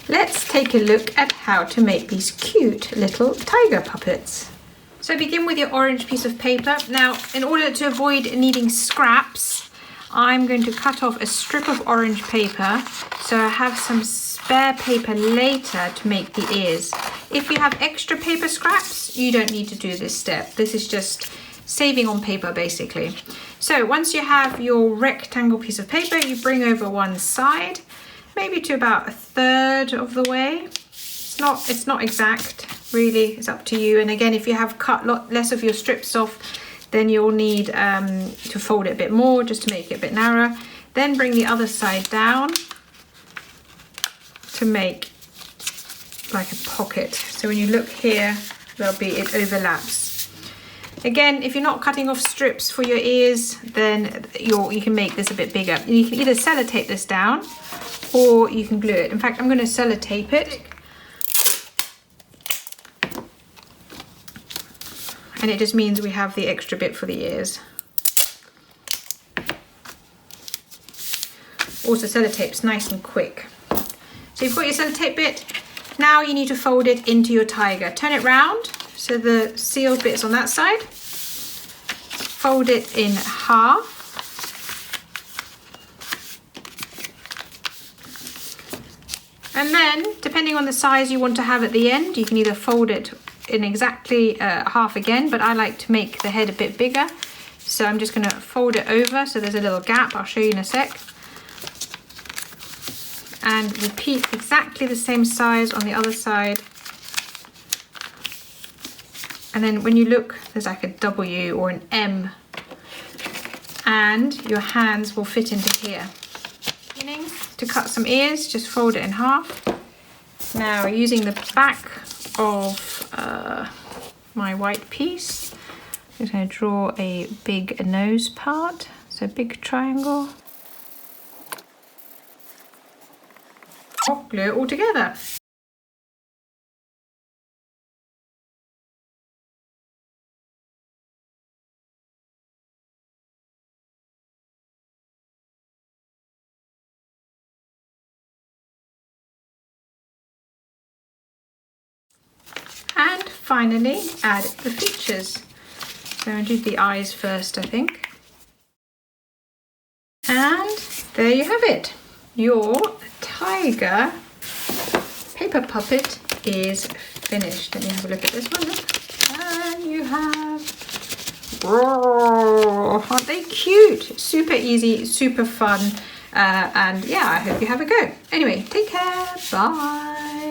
let's take a look at how to make these cute little tiger puppets. So begin with your orange piece of paper. Now, in order to avoid needing scraps, I'm going to cut off a strip of orange paper so I have some spare paper later to make the ears. If you have extra paper scraps, you don't need to do this step. This is just saving on paper basically. So once you have your rectangle piece of paper, you bring over one side, maybe to about 1/3 of the way. It's not exact, really, it's up to you. And again, if you have cut less of your strips off, then you'll need to fold it a bit more just to make it a bit narrower. Then bring the other side down to make like a pocket. So when you look here, it overlaps. Again, if you're not cutting off strips for your ears, then you can make this a bit bigger. You can either sellotape this down or you can glue it. In fact, I'm going to sellotape it. And it just means we have the extra bit for the ears. Also, sellotape's nice and quick. So you've got your sellotape bit. Now you need to fold it into your tiger. Turn it round so the sealed bit's on that side. Fold it in half. And then, depending on the size you want to have at the end, you can either fold it in exactly half again, but I like to make the head a bit bigger. So I'm just going to fold it over so there's a little gap. I'll show you in a sec. And repeat exactly the same size on the other side. And then when you look, there's like a W or an M, and your hands will fit into here. To cut some ears, just fold it in half. Now, using the back of my white piece, I'm just going to draw a big nose part, so big triangle. Glue it all together. And finally, add the features. So I'm going to do the eyes first, I think. And there you have it. Your tiger paper puppet is finished. Let me have a look at this one. Look. And you have... Whoa, aren't they cute? Super easy, super fun. And yeah, I hope you have a go. Anyway, take care. Bye.